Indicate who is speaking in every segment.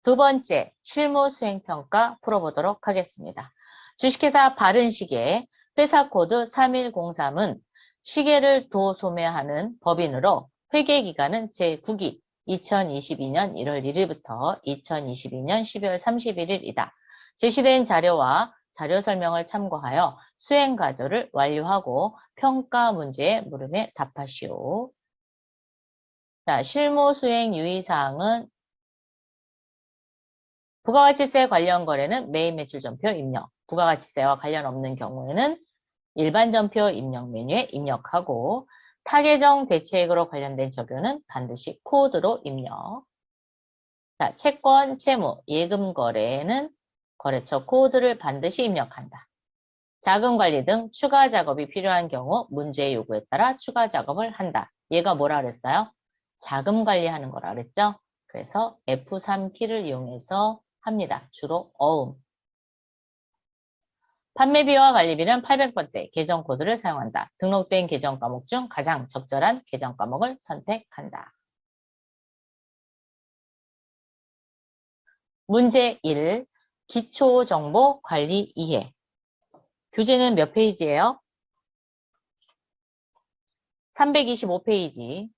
Speaker 1: 두 번째, 실무 수행평가 풀어보도록 하겠습니다. 주식회사 바른시계 회사 코드 3103은 시계를 도소매하는 법인으로 회계기간은 제9기 2022년 1월 1일부터 2022년 12월 31일이다. 제시된 자료와 자료 설명을 참고하여 수행 과조를 완료하고 평가 문제의 물음에 답하시오. 자, 실무 수행 유의사항은 부가가치세 관련 거래는 매입 매출 전표 입력, 부가가치세와 관련 없는 경우에는 일반 전표 입력 메뉴에 입력하고 타계정 대체액으로 관련된 적용은 반드시 코드로 입력. 자, 채권, 채무, 예금 거래에는 거래처 코드를 반드시 입력한다. 자금 관리 등 추가 작업이 필요한 경우 문제의 요구에 따라 추가 작업을 한다. 얘가 뭐라 그랬어요? 자금 관리하는 거라 그랬죠? 그래서 F3 키를 이용해서 합니다. 주로 어음. 판매비와 관리비는 800번대 계정 코드를 사용한다. 등록된 계정 과목 중 가장 적절한 계정 과목을 선택한다. 문제 1. 기초정보 관리 이해. 교재는 몇 페이지예요? 325페이지.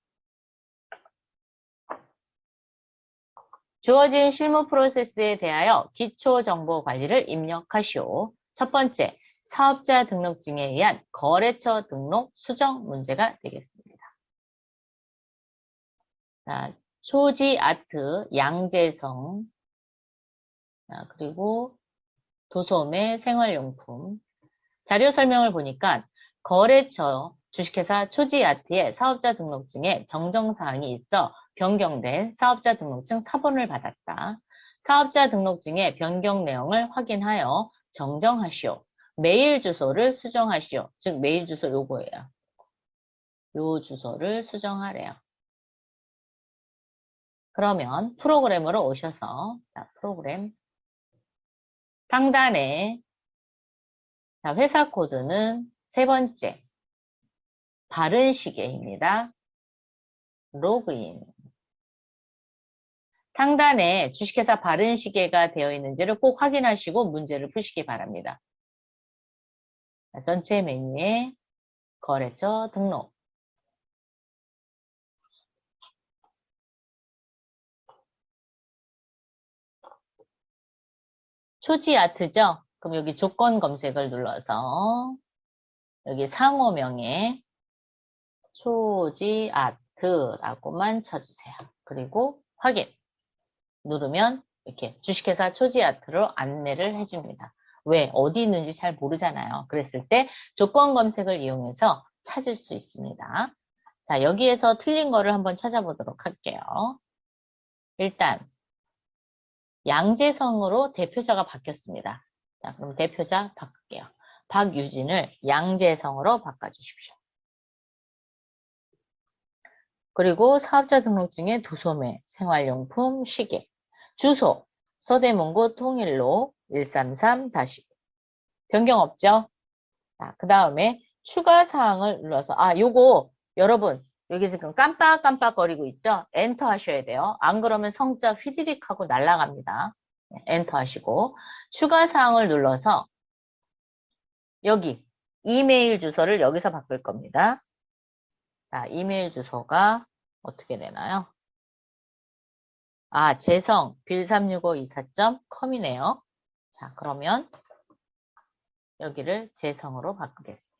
Speaker 1: 주어진 실무 프로세스에 대하여 기초정보 관리를 입력하시오. 첫 번째, 사업자 등록증에 의한 거래처 등록 수정 문제가 되겠습니다. 자, 초지 아트, 양재성, 자, 그리고 도소매, 생활용품. 자료 설명을 보니까 거래처, 주식회사 초지아트의 사업자 등록증에 정정사항이 있어 변경된 사업자 등록증 타본을 받았다. 사업자 등록증의 변경 내용을 확인하여 정정하시오. 메일 주소를 수정하시오. 즉 메일 주소 요거예요. 요 주소를 수정하래요. 그러면 프로그램으로 오셔서 자, 프로그램 상단에 자, 회사 코드는 세 번째 바른시계입니다. 로그인. 상단에 주식회사 바른시계가 되어 있는지를 꼭 확인하시고 문제를 푸시기 바랍니다. 자, 전체 메뉴에 거래처 등록. 초지아트죠? 그럼 여기 조건 검색을 눌러서 여기 상호명에 초지아트라고만 쳐주세요. 그리고 확인 누르면 이렇게 주식회사 초지아트로 안내를 해줍니다. 왜? 어디 있는지 잘 모르잖아요. 그랬을 때 조건 검색을 이용해서 찾을 수 있습니다. 자, 여기에서 틀린 거를 한번 찾아보도록 할게요. 일단 양재성으로 대표자가 바뀌었습니다. 자, 그럼 대표자 바꿀게요. 박유진을 양재성으로 바꿔주십시오. 그리고 사업자 등록증에 도소매, 생활용품, 시계, 주소, 서대문구 통일로 133- 변경 없죠? 자, 그 다음에 추가 사항을 눌러서 요거 여러분 여기 지금 깜빡깜빡거리고 있죠? 엔터 하셔야 돼요. 안 그러면 성자 휘리릭 하고 날아갑니다. 엔터 하시고 추가 사항을 눌러서 여기 이메일 주소를 여기서 바꿀 겁니다. 자, 이메일 주소가 어떻게 되나요? 재성 빌36524.com이네요. 자, 그러면 여기를 재성으로 바꾸겠습니다.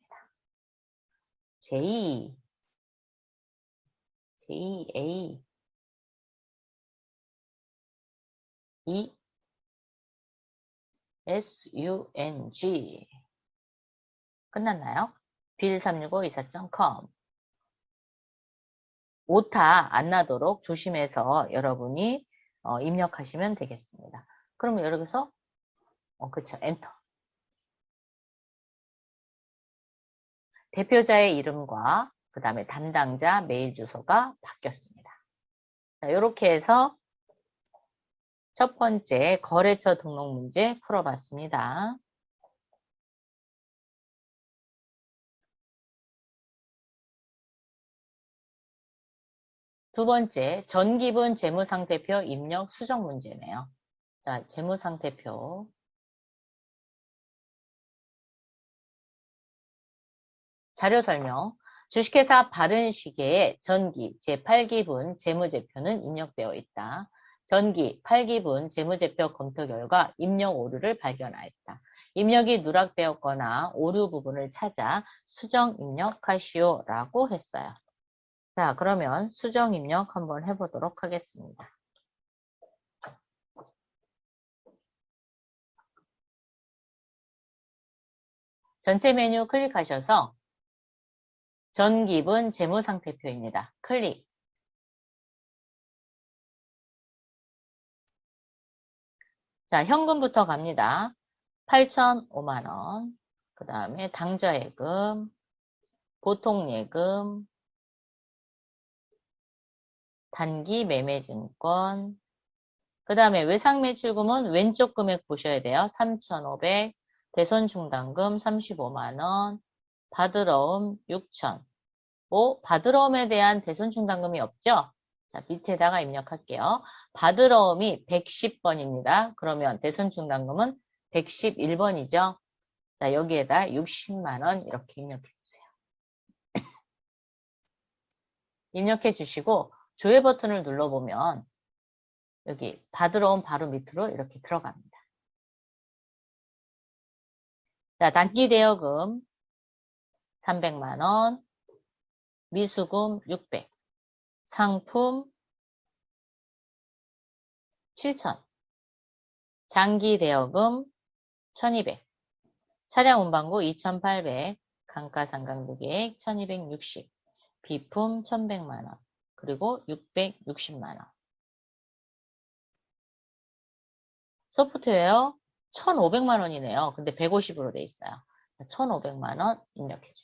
Speaker 1: J A E SUNG 끝났나요? 빌36524.com 오타 안 나도록 조심해서 여러분이 입력하시면 되겠습니다. 그러면 여기서 그쵸 엔터 대표자의 이름과 그 다음에 담당자 메일 주소가 바뀌었습니다. 자, 이렇게 해서 첫 번째 거래처 등록 문제 풀어봤습니다. 두 번째 전기분 재무상태표 입력 수정 문제네요. 자, 재무상태표. 자료 설명. 주식회사 바른시계의 전기 제8기분 재무제표는 입력되어 있다. 전기 8기분 재무제표 검토 결과 입력 오류를 발견하였다. 입력이 누락되었거나 오류 부분을 찾아 수정 입력하시오 라고 했어요. 자, 그러면 수정 입력 한번 해보도록 하겠습니다. 전체 메뉴 클릭하셔서 전기분 재무상태표입니다. 클릭. 자, 현금부터 갑니다. 8,005만원. 그 다음에 당좌예금, 보통예금, 단기 매매증권, 그 다음에 외상매출금은 왼쪽 금액 보셔야 돼요. 3,500, 대손중단금 35만원, 받으러움 6,000. 받으러움에 대한 대손중단금이 없죠? 자, 밑에다가 입력할게요. 받으러움이 110번입니다. 그러면 대손중단금은 111번이죠? 자, 여기에다 60만원 이렇게 입력해 주세요. 입력해 주시고 조회 버튼을 눌러보면 여기 받으러 온 바로 밑으로 이렇게 들어갑니다. 자, 단기 대여금 300만원, 미수금 600, 상품 7,000, 장기 대여금 1,200, 차량 운반구 2,800, 감가상각고객 1,260, 비품 1,100만원, 그리고 660만원. 소프트웨어 1,500만원이네요. 근데 150으로 돼 있어요. 1,500만원 입력해 주세요.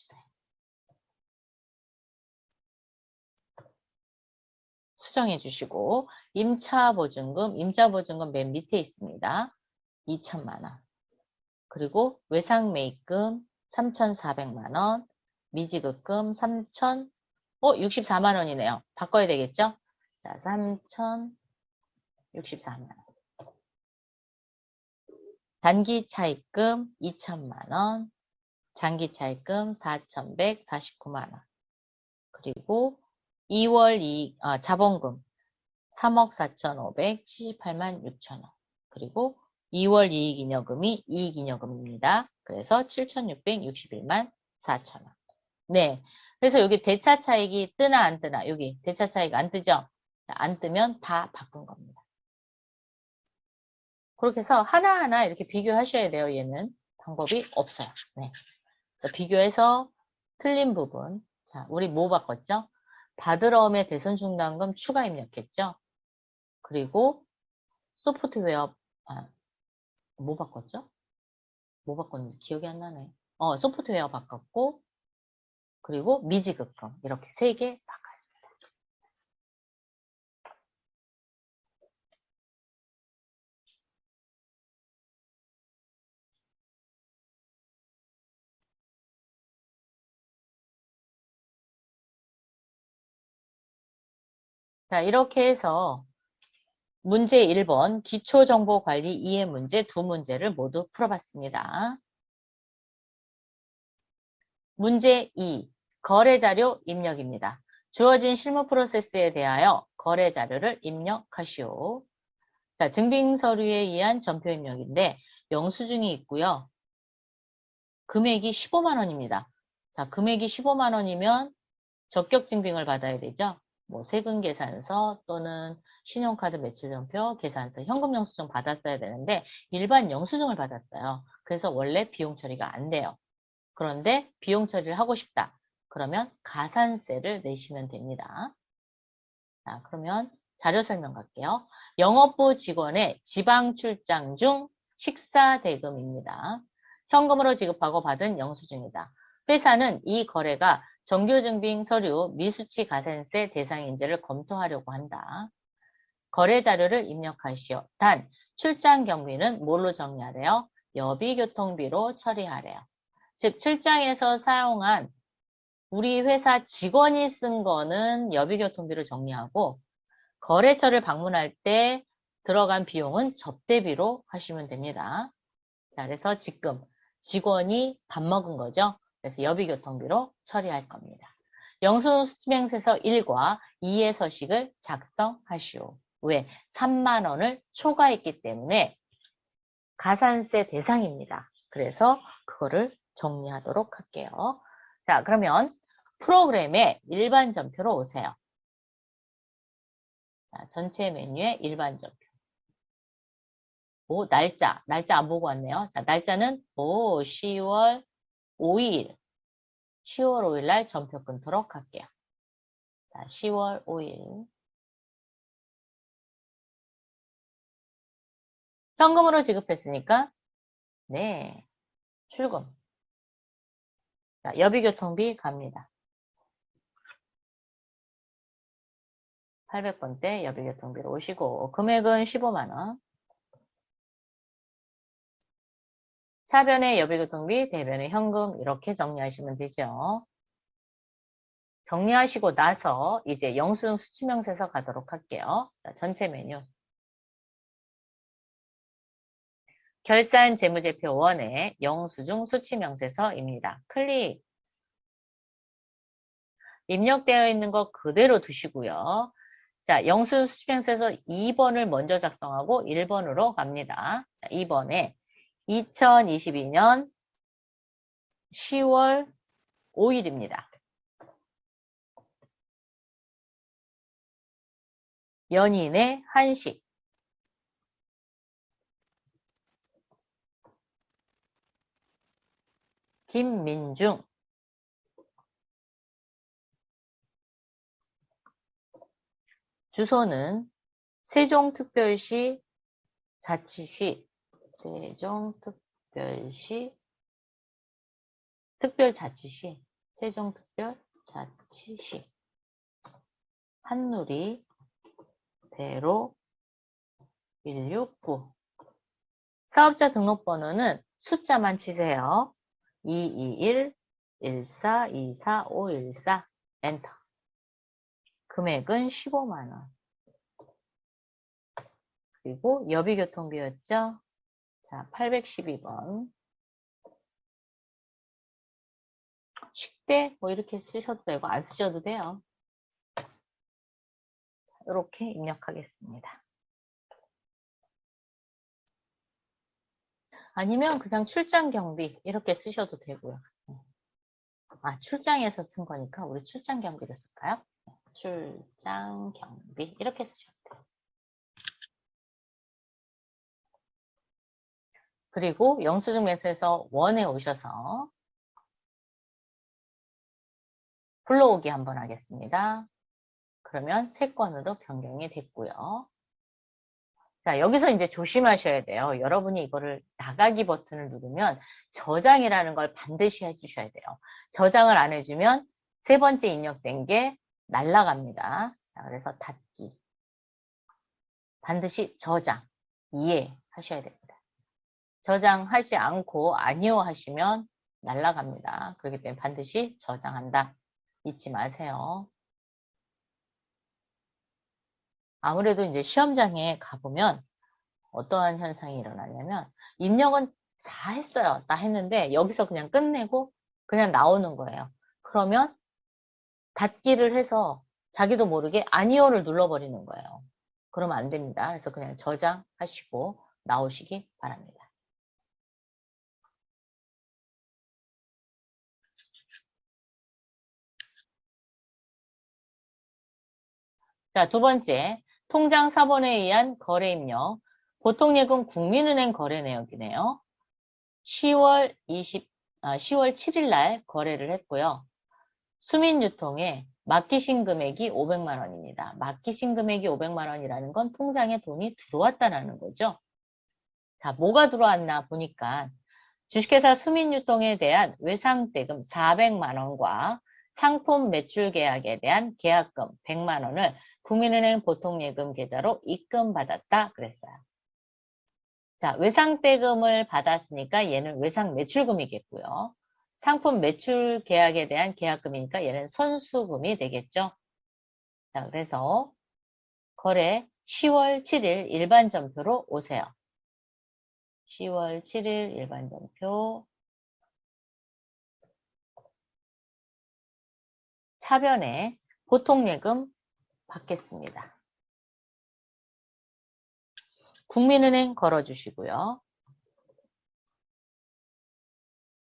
Speaker 1: 수정해 주시고 임차보증금 맨 밑에 있습니다. 2,000만원. 그리고 외상매입금 3,400만원, 미지급금 64만원이네요. 바꿔야 되겠죠? 자, 3,064만원. 단기 차입금 2,000만원, 장기 차입금 4,149만원. 그리고 2월 자본금 3억 4,578만 6천원. 그리고 2월 이익잉여금이 이익잉여금입니다. 그래서 7,661만 4천원. 네. 그래서 여기 대차 차익이 뜨나 안 뜨나? 여기 대차 차익 안 뜨죠? 안 뜨면 다 바꾼 겁니다. 그렇게 해서 하나하나 이렇게 비교하셔야 돼요. 얘는 방법이 없어요. 네. 비교해서 틀린 부분. 자, 우리 뭐 바꿨죠? 받으러움의 대손중단금 추가 입력했죠? 그리고 소프트웨어, 뭐 바꿨죠? 뭐 바꿨는지 기억이 안 나네. 소프트웨어 바꿨고, 그리고 미지급금. 이렇게 3개 바꿨습니다. 자, 이렇게 해서 문제 1번 기초정보관리 이해 문제 2문제를 모두 풀어봤습니다. 문제 2. 거래자료 입력입니다. 주어진 실무 프로세스에 대하여 거래자료를 입력하시오. 자, 증빙서류에 의한 전표 입력인데 영수증이 있고요. 금액이 15만원입니다. 자, 금액이 15만원이면 적격 증빙을 받아야 되죠. 뭐 세금계산서 또는 신용카드 매출전표, 계산서, 현금 영수증 받았어야 되는데 일반 영수증을 받았어요. 그래서 원래 비용 처리가 안 돼요. 그런데 비용 처리를 하고 싶다. 그러면 가산세를 내시면 됩니다. 자, 그러면 자료 설명 갈게요. 영업부 직원의 지방 출장 중 식사 대금입니다. 현금으로 지급하고 받은 영수증이다. 회사는 이 거래가 정규증빙 서류 미수치 가산세 대상인지를 검토하려고 한다. 거래 자료를 입력하시오. 단, 출장 경비는 뭘로 정리하래요? 여비교통비로 처리하래요. 즉, 출장에서 사용한 우리 회사 직원이 쓴 거는 여비교통비로 정리하고 거래처를 방문할 때 들어간 비용은 접대비로 하시면 됩니다. 자, 그래서 지금 직원이 밥 먹은 거죠. 그래서 여비교통비로 처리할 겁니다. 영수증명서에서 1과 2의 서식을 작성하시오. 왜? 3만 원을 초과했기 때문에 가산세 대상입니다. 그래서 그거를 정리하도록 할게요. 자, 그러면 프로그램의 일반 점표로 오세요. 자, 전체 메뉴의 일반 점표. 오, 날짜 안 보고 왔네요. 자, 날짜는 10월 5일. 10월 5일 날 점표 끊도록 할게요. 자, 10월 5일. 현금으로 지급했으니까, 네, 출금. 자, 여비교통비 갑니다. 800번대 여비교통비로 오시고, 금액은 15만원. 차변의 여비교통비, 대변의 현금, 이렇게 정리하시면 되죠. 정리하시고 나서 이제 영수증 수치명세서 가도록 할게요. 자, 전체 메뉴. 결산 재무제표 1의 영수증 수치명세서입니다. 클릭. 입력되어 있는 거 그대로 두시고요. 자, 영수증 수치명세서 2번을 먼저 작성하고 1번으로 갑니다. 자, 2번에 2022년 10월 5일입니다. 연인의 한식. 김민중. 주소는 세종특별시 자치시, 세종특별시, 특별자치시, 세종특별자치시, 한누리, 대로 169. 사업자 등록번호는 숫자만 치세요. 221-1424-514 엔터. 금액은 15만원. 그리고 여비교통비였죠. 자, 812번. 식대 뭐 이렇게 쓰셔도 되고 안 쓰셔도 돼요. 이렇게 입력하겠습니다. 아니면 그냥 출장 경비 이렇게 쓰셔도 되고요. 아, 출장에서 쓴 거니까 우리 출장 경비를 쓸까요? 출장 경비 이렇게 쓰셔도 돼요. 그리고 영수증 매수에서 원에 오셔서 불러오기 한번 하겠습니다. 그러면 세 건으로 변경이 됐고요. 자, 여기서 이제 조심하셔야 돼요. 여러분이 이거를 나가기 버튼을 누르면 저장이라는 걸 반드시 해주셔야 돼요. 저장을 안 해주면 세 번째 입력된 게 날라갑니다. 자, 그래서 닫기. 반드시 저장, 이해하셔야 됩니다. 저장하지 않고 아니요 하시면 날라갑니다. 그렇기 때문에 반드시 저장한다. 잊지 마세요. 아무래도 이제 시험장에 가보면 어떠한 현상이 일어나냐면 입력은 다 했어요. 다 했는데 여기서 그냥 끝내고 그냥 나오는 거예요. 그러면 닫기를 해서 자기도 모르게 아니오를 눌러버리는 거예요. 그러면 안 됩니다. 그래서 그냥 저장하시고 나오시기 바랍니다. 자, 두 번째, 통장 사본에 의한 거래 입력. 보통예금 국민은행 거래 내역이네요. 10월 7일 날 거래를 했고요. 수민유통에 맡기신 금액이 500만 원입니다. 맡기신 금액이 500만 원이라는 건 통장에 돈이 들어왔다는 거죠. 자, 뭐가 들어왔나 보니까 주식회사 수민유통에 대한 외상대금 400만 원과 상품 매출 계약에 대한 계약금 100만 원을 국민은행 보통예금 계좌로 입금받았다 그랬어요. 자, 외상대금을 받았으니까 얘는 외상 매출금이겠고요. 상품 매출 계약에 대한 계약금이니까 얘는 선수금이 되겠죠. 자, 그래서 거래 10월 7일 일반전표로 오세요. 10월 7일 일반전표. 차변에 보통예금 받겠습니다. 국민은행 걸어주시고요.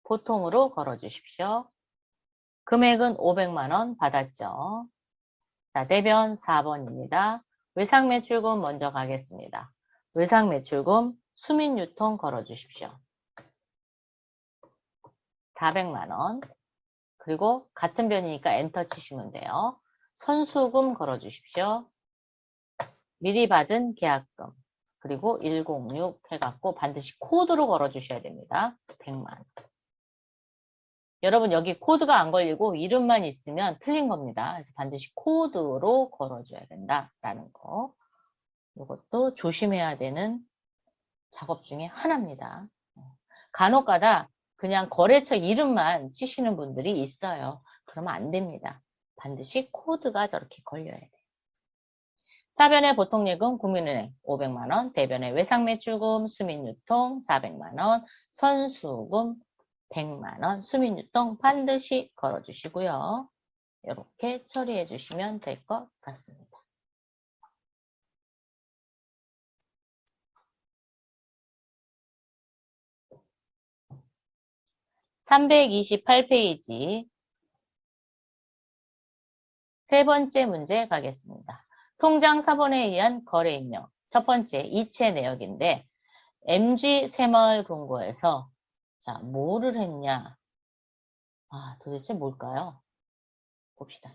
Speaker 1: 보통으로 걸어주십시오. 금액은 500만 원 받았죠. 자, 대변 4번입니다. 외상매출금 먼저 가겠습니다. 외상매출금 수민유통 걸어주십시오. 400만 원. 그리고 같은 변이니까 엔터 치시면 돼요. 선수금 걸어주십시오. 미리 받은 계약금. 그리고 106 해갖고 반드시 코드로 걸어주셔야 됩니다. 100만 원. 여러분 여기 코드가 안 걸리고 이름만 있으면 틀린 겁니다. 그래서 반드시 코드로 걸어줘야 된다라는 거. 이것도 조심해야 되는 작업 중에 하나입니다. 간혹가다 그냥 거래처 이름만 치시는 분들이 있어요. 그러면 안 됩니다. 반드시 코드가 저렇게 걸려야 돼요. 차변의 보통예금 국민은행 500만 원, 대변의 외상매출금 수민유통 400만 원, 선수금 100만 원, 수민유통 반드시 걸어주시고요. 이렇게 처리해 주시면 될 것 같습니다. 328페이지 세 번째 문제 가겠습니다. 통장 사본에 의한 거래 임명. 첫 번째 이체 내역인데 MG 새마을금고에서 자 뭐를 했냐? 아 도대체 뭘까요? 봅시다.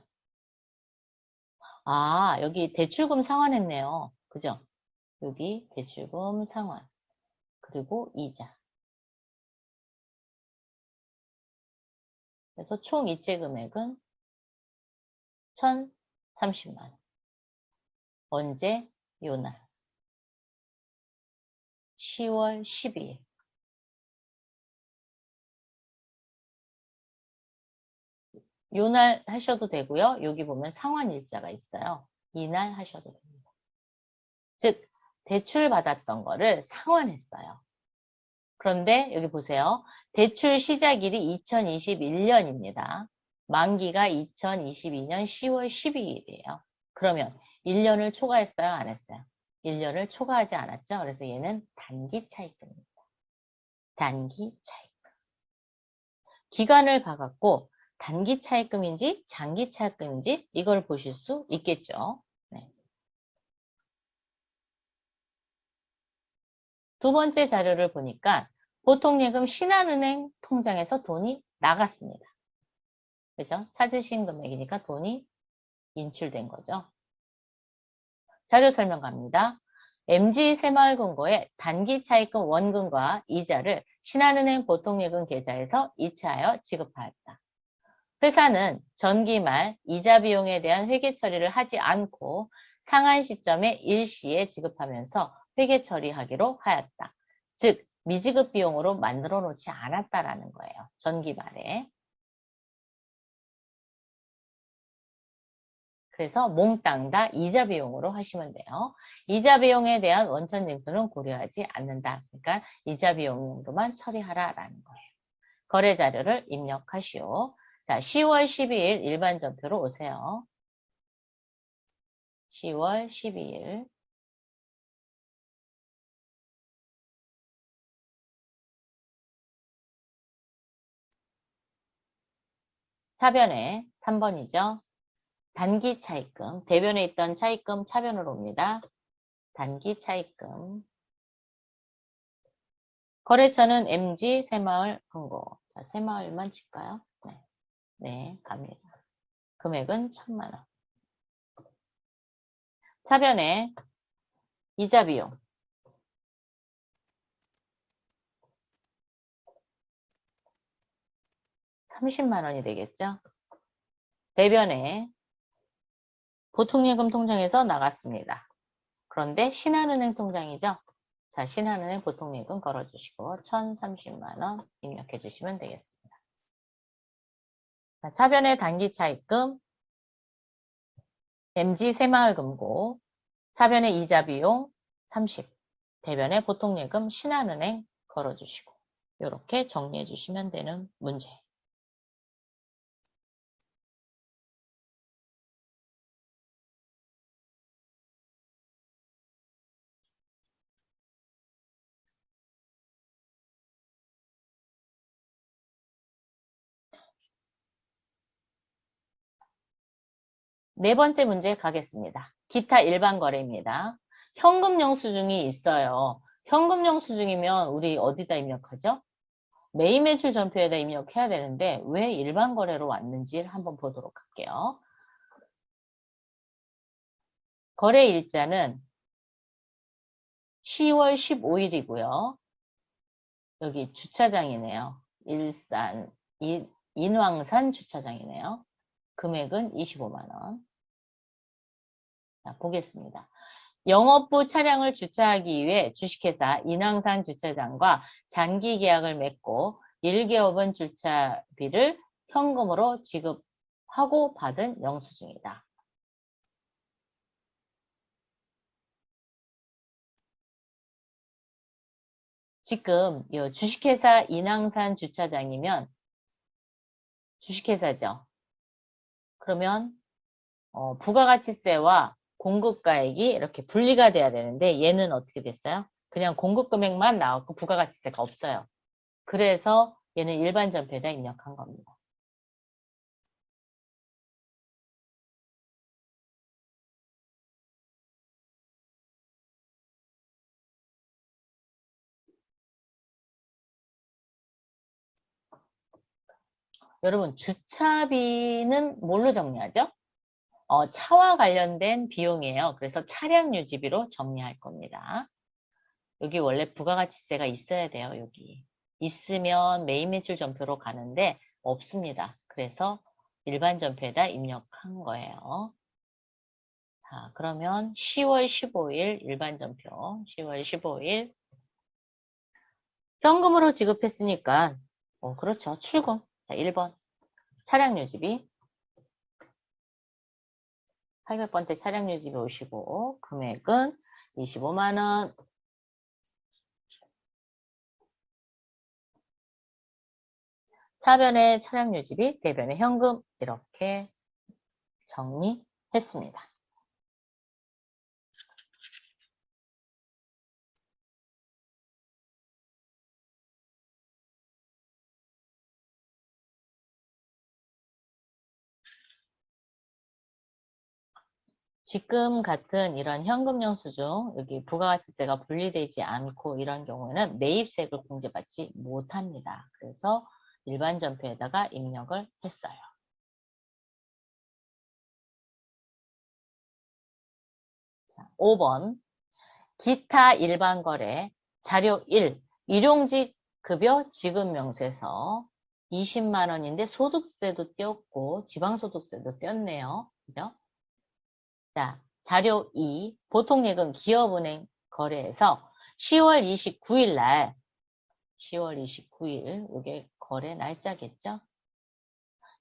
Speaker 1: 아 여기 대출금 상환했네요. 그죠? 여기 대출금 상환 그리고 이자. 그래서 총 이체 금액은 1,030만 원. 언제? 요날 10월 12일. 요날 하셔도 되고요. 여기 보면 상환 일자가 있어요. 이날 하셔도 됩니다. 즉 대출 받았던 거를 상환했어요. 그런데 여기 보세요. 대출 시작일이 2021년입니다. 만기가 2022년 10월 12일이에요. 그러면 1년을 초과했어요? 안 했어요? 1년을 초과하지 않았죠? 그래서 얘는 단기 차입금입니다. 단기 차입금. 기간을 봐갖고 단기 차입금인지 장기 차입금인지 이걸 보실 수 있겠죠. 네. 두 번째 자료를 보니까 보통예금 신한은행 통장에서 돈이 나갔습니다. 그죠? 찾으신 금액이니까 돈이 인출된 거죠. 자료 설명 갑니다. MG 새마을금고의 단기 차입금 원금과 이자를 신한은행 보통예금 계좌에서 이체하여 지급하였다. 회사는 전기 말 이자 비용에 대한 회계 처리를 하지 않고 상한 시점에 일시에 지급하면서 회계 처리하기로 하였다. 즉 미지급 비용으로 만들어 놓지 않았다라는 거예요. 전기 말에. 그래서 몽땅 다 이자 비용으로 하시면 돼요. 이자 비용에 대한 원천 징수는 고려하지 않는다. 그러니까 이자 비용으로만 처리하라라는 거예요. 거래 자료를 입력하시오. 자, 10월 12일 일반 전표로 오세요. 10월 12일. 차변에 3번이죠. 단기 차입금. 대변에 있던 차입금 차변으로 옵니다. 단기 차입금. 거래처는 MG 새마을금고. 자, 새마을만 칠까요? 네. 네, 갑니다. 금액은 1,000만 원. 차변에 이자 비용. 30만 원이 되겠죠? 대변에 보통예금 통장에서 나갔습니다. 그런데 신한은행 통장이죠? 자, 신한은행 보통예금 걸어주시고 1,030만 원 입력해 주시면 되겠습니다. 자, 차변의 단기 차입금 MG 새마을금고 차변의 이자 비용 30, 대변의 보통예금 신한은행 걸어주시고 이렇게 정리해 주시면 되는 문제. 네 번째 문제 가겠습니다. 기타 일반 거래입니다. 현금 영수증이 있어요. 현금 영수증이면 우리 어디다 입력하죠? 매입 매출 전표에다 입력해야 되는데 왜 일반 거래로 왔는지 한번 보도록 할게요. 거래 일자는 10월 15일이고요. 여기 주차장이네요. 일산, 인왕산 주차장이네요. 금액은 25만 원. 자, 보겠습니다. 영업부 차량을 주차하기 위해 주식회사 인왕산 주차장과 장기 계약을 맺고 1개월분 주차비를 현금으로 지급하고 받은 영수증이다. 지금 이 주식회사 인왕산 주차장이면 주식회사죠. 그러면 부가가치세와 공급가액이 이렇게 분리가 돼야 되는데 얘는 어떻게 됐어요? 그냥 공급금액만 나왔고 부가가치세가 없어요. 그래서 얘는 일반 전표에다 입력한 겁니다. 여러분 주차비는 뭘로 정리하죠? 차와 관련된 비용이에요. 그래서 차량 유지비로 정리할 겁니다. 여기 원래 부가가치세가 있어야 돼요. 여기. 있으면 매입 매출 전표로 가는데 없습니다. 그래서 일반 전표에다 입력한 거예요. 자, 그러면 10월 15일 일반 전표. 10월 15일 현금으로 지급했으니까 그렇죠. 출금. 자, 1번 차량 유지비 800번대 차량 유지비 오시고 금액은 25만 원. 차변의 차량 유지비, 대변의 현금 이렇게 정리했습니다. 지금 같은 이런 현금 영수증 여기 부가가치세가 분리되지 않고 이런 경우에는 매입세액을 공제받지 못합니다. 그래서 일반 전표에다가 입력을 했어요. 5번 기타 일반 거래 자료 1 일용직 급여 지급 명세서 20만 원인데 소득세도 떼었고 지방소득세도 떼었네요. 그죠? 자, 자료 2 보통예금 기업은행 거래에서 10월 29일 날 10월 29일 이게 거래 날짜겠죠?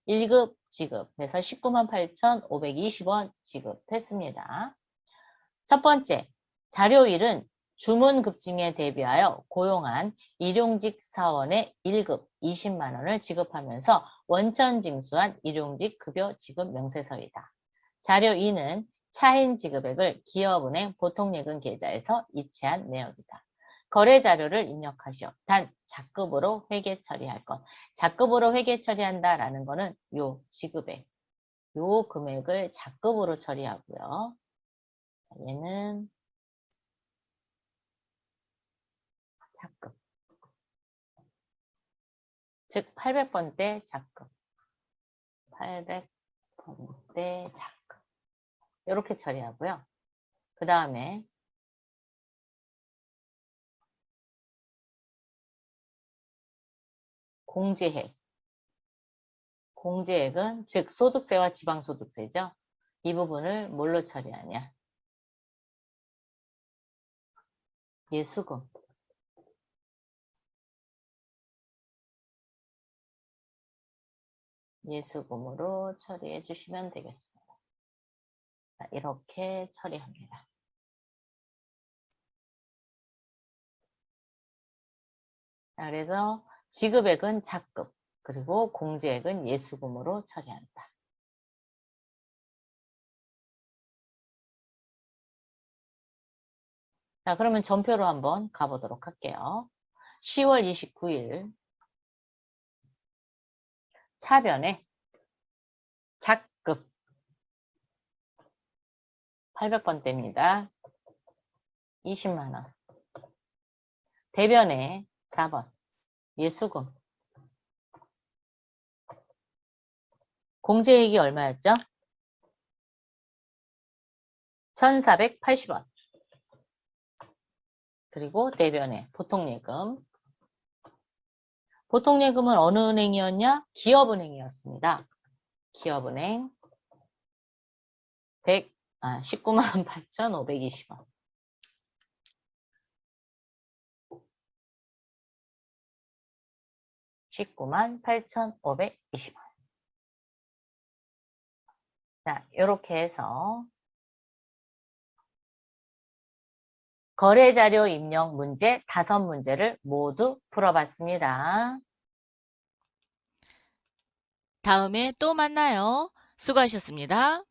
Speaker 1: 1급 지급해서 19만 8,520원 지급했습니다. 첫 번째, 자료일은 주문급증에 대비하여 고용한 일용직 사원의 1급 20만 원을 지급하면서 원천 징수한 일용직 급여 지급 명세서이다. 자료 2는 차인 지급액을 기업은행 보통예금 계좌에서 이체한 내역이다. 거래 자료를 입력하시오. 단 작급으로 회계 처리할 것. 작급으로 회계 처리한다라는 거는 요 지급액, 요 금액을 작급으로 처리하고요. 얘는 작급. 즉 800번대 작급. 800번대 작급. 이렇게 처리하고요. 그 다음에 공제액. 공제액은 즉 소득세와 지방소득세죠. 이 부분을 뭘로 처리하냐? 예수금. 예수금으로 처리해 주시면 되겠습니다. 자, 이렇게 처리합니다. 자, 그래서 지급액은 차급, 그리고 공제액은 예수금으로 처리한다. 자, 그러면 전표로 한번 가보도록 할게요. 10월 29일 차변에 작급 800번대입니다. 20만원. 대변에 4번 예수금. 공제액이 얼마였죠? 1480원. 그리고 대변에 보통예금. 보통예금은 어느 은행이었냐? 기업은행이었습니다. 기업은행 198,520원. 198,520원. 자, 이렇게 해서 거래자료 입력 문제 5문제를 모두 풀어봤습니다.
Speaker 2: 다음에 또 만나요. 수고하셨습니다.